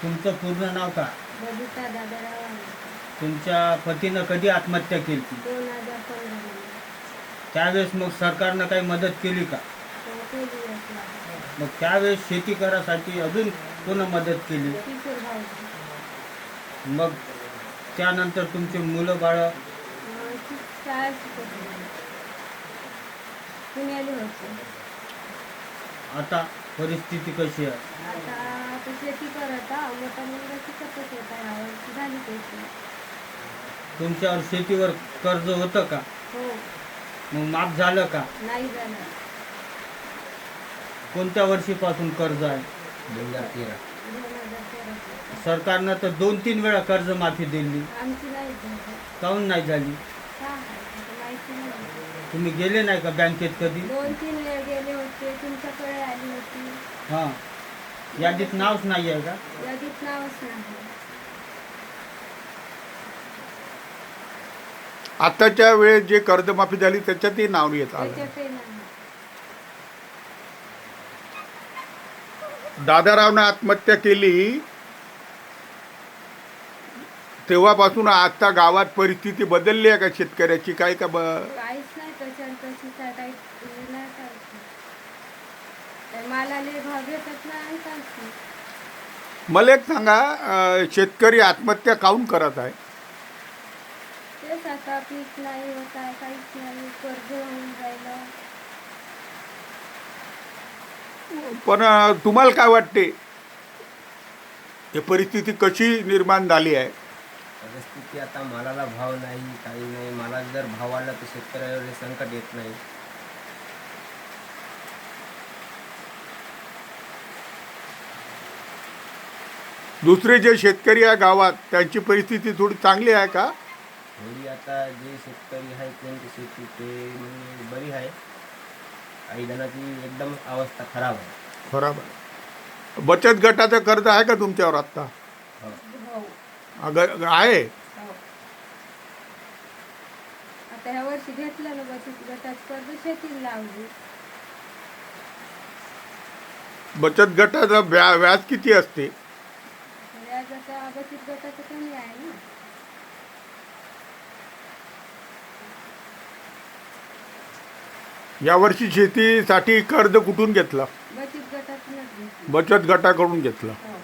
तुमचं पूर्ण नाव का? बबिता दादाराव आंबेकर. तुमच्या पतीनं कधी आत्महत्या केली? 2015 मध्ये. त्यावेळेस मग सरकारनं काही मदत केली का? तो केली असला. मग त्यावेळेस शेती करायसाठी अजून कोण मदत केली? किशोर भाऊजी. मग त्यानंतर तुमचे मुलं बाळं ती शाळा शिकत होती. पुण्याला होते. आता परिस्थिती कशी आहे? आता शेती करत हा. मोठा मुलगा शिकतच होता. यावर्षी झाली त्याची. तुमच्यावर शेतीवर कर्ज होतं का? हो. मग माफ झालं का? नाही झालं. कोणत्या वर्षीपासून कर्ज आहे? 2013. 2013. सरकारनं तर 2-3 वेळा कर्जमाफी दिली. आमची नाही झाली. काहून नाही झाली? का आता माहिती नाही. तुम्ही गेले नाही का बँकेत कधी? 2-3 वेळ गेले होते. तुमच्याकडे आली होती. हां. यादीत नावच नाही आहे का? यादीत नावच नाही. आताच्या वेळेस जे कर्जमाफी झाली त्याच्यातही नाव येत आलं. त्याच्यातही नाही. दादारावनं आत्महत्या केली तेव्हापासून आता गावात परिस्थिती बदलली आहे का शेतकऱ्याची? काय का काहीच नाही. त्याच्यावर तशी काय काही नाही करत. त्या मालाले भाव भेटत नाही आणि काहीच नाही. मला एक सांगा, शेतकरी आत्महत्या काहून करत आहे? तेच आता पीक नाही होत आहे. काहीच नाही. कर्ज होऊन राहिलं. पण तुम्हाला काय वाटते ही परिस्थिती कशी निर्माण झाली आहे? परिस्थिती आता मालाला भाव नाही, काही नाही. मालाला जर भाव वाढला तर शेतकऱ्यावर हे संकट येत नाही. दुसरे जे शेतकरी आहे गावात त्यांची परिस्थिती थोडी चांगली आहे का? थोडी आता जे शेतकरी आहेत त्यांची शेती ते म्हणजे बरी आहे. काही जणांची एकदम अवस्था खराब आहे. खराब आहे. बचत गटाचं कर्ज आहे का तुमच्यावर आत्ता? हो. हो. आहे. हो. आता ह्या वर्षी घेतलं ना बचत गटात कर्ज. शेतीला लावली. बचत गटाचं व्याज किती असते? व्याज आता बचत गटाचं कमी आहे ना. यावर्षी शेतीसाठी कर्ज कुठून घेतलं? बचत गटातूनच घेतली. बचत गटाकडून घेतलं. हो.